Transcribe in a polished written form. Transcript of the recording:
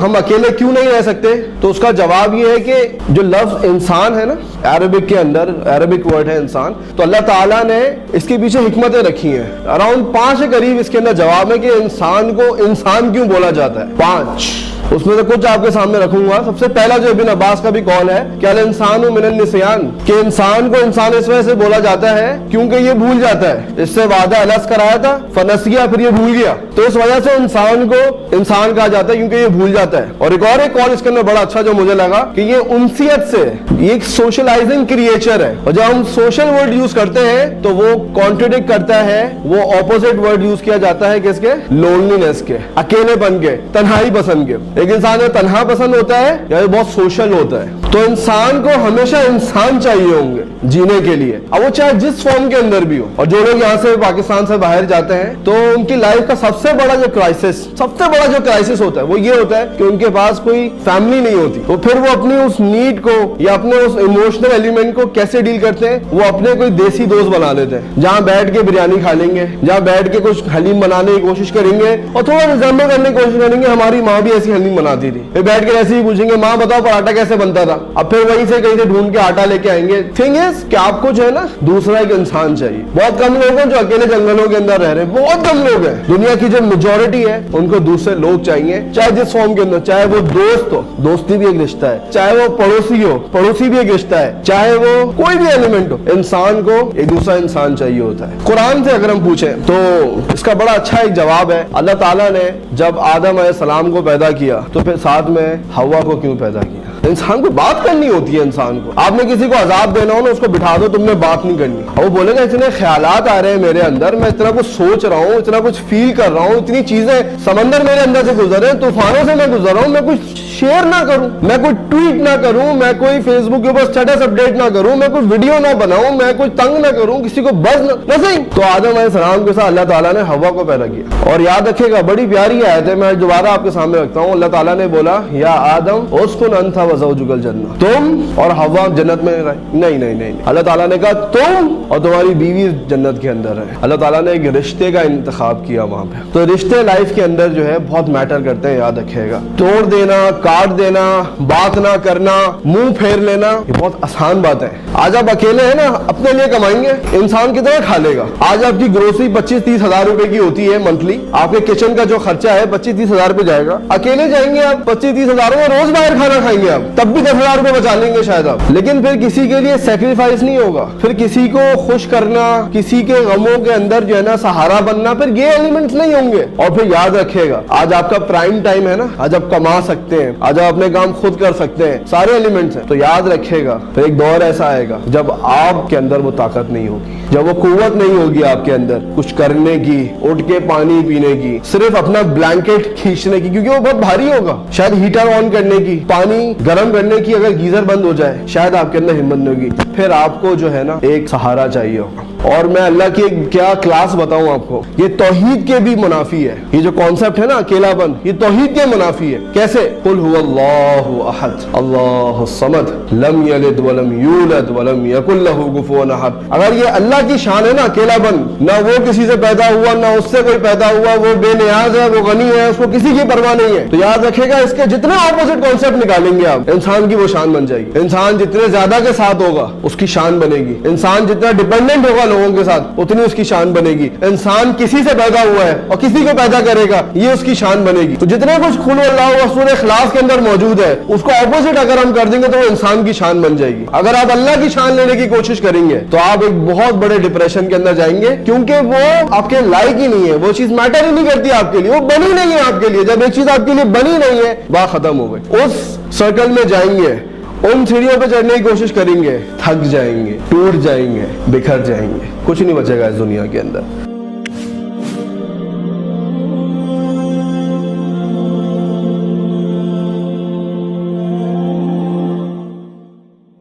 ہم اکیلے کیوں نہیں رہ سکتے؟ تو اس کا جواب یہ ہے کہ جو لفظ انسان ہے نا، عربک کے اندر عربک ورڈ ہے انسان، تو اللہ تعالیٰ نے اس کے پیچھے حکمتیں رکھی ہیں. اراؤنڈ 5 کے قریب اس کے اندر جواب ہے کہ انسان کو انسان کیوں بولا جاتا ہے. 5 اس میں سے کچھ آپ کے سامنے رکھوں گا. سب سے پہلا جو ابن عباس کا بھی قول ہے کہ الانسان من النسیان، کہ انسان کو انسان اس وجہ سے بولا جاتا ہے کیونکہ یہ بھول جاتا ہے. اس سے وعدہ الس کرایا تھا، فنسیا، پھر یہ بھول گیا، تو اس وجہ سے انسان کو انسان کہا جاتا ہے کیونکہ یہ بھول جاتا ہے. اور ایک قول اس کے اندر بڑا اچھا جو مجھے لگا کہ یہ انسیت سے، یہ ایک سوشلائزنگ کریچر ہے، اور جب ہم سوشل ورڈ یوز کرتے ہیں تو وہ کانٹرڈکٹ کرتا ہے، وہ اپوزٹ ورڈ یوز کیا جاتا ہے کس کے؟ لونلینس کے، اکیلے پن کے، تنہائی پسند کے. ایک انسان جو تنہا پسند ہوتا ہے یا بہت سوشل ہوتا ہے. تو انسان کو ہمیشہ انسان چاہیے ہوں گے جینے کے لیے، اب وہ چاہے جس فارم کے اندر بھی ہو. اور جو لوگ یہاں سے پاکستان سے باہر جاتے ہیں تو ان کی لائف کا سب سے بڑا جو کرائسس ہوتا ہے وہ یہ ہوتا ہے کہ ان کے پاس کوئی فیملی نہیں ہوتی. تو پھر وہ اپنی اس نیڈ کو یا اپنے اس ایموشنل ایلیمنٹ کو کیسے ڈیل کرتے ہیں؟ وہ اپنے کوئی دیسی دوست بنا لیتے ہیں، جہاں بیٹھ کے بریانی کھا لیں گے، جہاں بیٹھ کے کچھ حلیم بنانے کی کوشش کریں گے اور تھوڑا ریزمبل کرنے کی کوشش کریں گے ہماری ماں بھی ایسی حلیم بناتی تھی. پھر بیٹھ کے ایسے ہی پوچھیں گے ماں بتاؤ پراٹھا کیسے بنتا تھا، اب پھر وہیں سے کہیں سے ڈھونڈ کے آٹا لے کے آئیں گے. تھنگ از کہ آپ کو جو ہے نا دوسرا ایک انسان چاہیے. بہت کم لوگ ہیں جو اکیلے جنگلوں کے اندر رہ رہے ہیں، بہت کم لوگ ہیں. دنیا کی جو میجورٹی ہے ان کو دوسرے لوگ چاہیے، چاہے جس فارم کے اندر، چاہے وہ دوست ہو، دوستی بھی ایک رشتہ ہے، چاہے وہ پڑوسی ہو، پڑوسی بھی ایک رشتہ ہے، چاہے وہ کوئی بھی ایلیمنٹ ہو، انسان کو ایک دوسرا انسان چاہیے ہوتا ہے. قرآن سے اگر ہم پوچھیں تو اس کا بڑا اچھا ایک جواب ہے. اللہ تعالیٰ نے جب آدم علیہ السلام کو پیدا کیا تو پھر ساتھ میں حوا کو کیوں پیدا کیا؟ انسان کو بات کرنی ہوتی ہے. انسان کو آپ نے کسی کو عذاب دینا ہو نا، اس کو بٹھا دو، تم نے بات نہیں کرنی. وہ بولے گا اتنے خیالات آ رہے ہیں میرے اندر، میں اتنا کچھ سوچ رہا ہوں، اتنا کچھ فیل کر رہا ہوں، اتنی چیزیں سمندر میرے اندر سے گزر رہے ہیں، طوفانوں سے میں گزر رہا ہوں، میں کچھ شیئر نہ کروں، میں کوئی ٹویٹ نہ کروں، میں کوئی فیس بک کے اوپر اسٹیٹس اپڈیٹ نہ کروں، میں کوئی ویڈیو نہ بناؤں، میں کوئی تنگ نہ کروں، کسی کو بز نہ صحیح. تو آدم علیہ السلام کے ساتھ اللہ تعالیٰ نے حوا کو پیدا کیا. اور یاد رکھے گا بڑی پیاری آیت ہے، میں دوبارہ آپ کے سامنے رکھتا ہوں. اللہ تعالیٰ نے بولا یا آدم اسکن انت وزوجک الجنہ، تم اور حوا جنت میں رہے. نہیں، اللہ تعالیٰ نے کہا تم اور تمہاری بیوی جنت کے اندر رہے. اللہ تعالیٰ نے ایک رشتے کا انتخاب کیا وہاں پہ. تو رشتے لائف کے اندر جو ہے بہت میٹر کرتے ہیں، یاد رکھے گا. توڑ دینا، کاٹ دینا، بات نہ کرنا، منہ پھیر لینا، یہ بہت آسان بات ہے. آج آپ اکیلے ہیں نا، اپنے لیے کمائیں گے، انسان کی طرح کھا لے گا. آج آپ کی گروسری 25-30 ہزار روپے کی ہوتی ہے منتھلی، آپ کے کچن کا جو خرچہ ہے 25-30 ہزار روپے جائے گا. اکیلے جائیں گے آپ 25-30 ہزاروں میں روز باہر کھانا کھائیں گے آپ، تب بھی 10 ہزار روپے بچا لیں گے شاید آپ. لیکن پھر کسی کے لیے سیکریفائس نہیں ہوگا، پھر کسی کو خوش کرنا، کسی کے غموں کے اندر جو ہے نا سہارا بننا، پھر یہ ایلیمنٹس نہیں ہوں گے. اور پھر یاد رکھے گا آج آپ کا پرائم ٹائم ہے نا، آج آپ کما سکتے ہیں، آج آپ اپنے کام خود کر سکتے ہیں، سارے ایلیمنٹس ہیں. تو یاد رکھے گا پھر ایک دور ایسا آئے گا جب آپ کے اندر وہ طاقت نہیں ہوگی، جب وہ قوت نہیں ہوگی آپ کے اندر کچھ کرنے کی، اٹھ کے پانی پینے کی، صرف اپنا بلینکٹ کھینچنے کی، کیونکہ وہ بہت بھاری ہوگا. شاید ہیٹر آن کرنے کی، پانی گرم کرنے کی، اگر گیزر بند ہو جائے شاید آپ کے اندر ہمت نہیں ہوگی. پھر آپ کو جو ہے نا ایک سہارا چاہیے ہوگا. اور میں اللہ کی ایک کیا کلاس بتاؤں آپ کو، یہ توحید کے بھی منافی ہے. یہ جو کانسیپٹ ہے نا اکیلا پن، یہ توحید کے منافی ہے. کیسے؟ قل هو اللہ احد اللہ الصمد لم یلد ولم یولد ولم یکن له کفوا احد. اگر یہ اللہ کی شان ہے نا اکیلا پن، نہ وہ کسی سے پیدا ہوا نہ اس سے کوئی پیدا ہوا، وہ بے نیاز ہے، وہ غنی ہے، اس کو کسی کی پرواہ نہیں ہے. تو یاد رکھے گا اس کے جتنے اپوزٹ کانسیپٹ نکالیں گے آپ، انسان کی وہ شان بن جائے گی. انسان جتنے زیادہ کے ساتھ ہوگا اس کی شان بنے گی. انسان جتنا ڈیپینڈنٹ ہوگا لوگوں کے ساتھ اتنی اس کی شان بنے گی. انسان کسی سے پیدا ہوا ہے اور کسی کو پیدا کرے گا، یہ اس کی شان بنے گی. تو جتنے کچھ قل اللہ و سورہ اخلاص کے اندر موجود ہے اس کو اپوزٹ اگر ہم کر دیں گے تو وہ انسان کی شان بن جائے گی. اگر آپ اللہ کی شان لینے کی کوشش کریں گے تو آپ ایک بہت بڑے ڈپریشن کے اندر جائیں گے، کیونکہ وہ آپ کے لائق ہی نہیں ہے، وہ چیز میٹر ہی نہیں کرتی آپ کے لیے، وہ بنی نہیں ہے آپ کے لیے. جب ایک چیز آپ کے لیے بنی نہیں ہے بات ختم ہو گئی. اس سرکل میں جائیں گے، ان سیڑھیوں پہ چڑھنے کی کوشش کریں گے، تھک جائیں گے، ٹوٹ جائیں گے، بکھر جائیں گے، کچھ نہیں بچے گا اس دنیا کے اندر.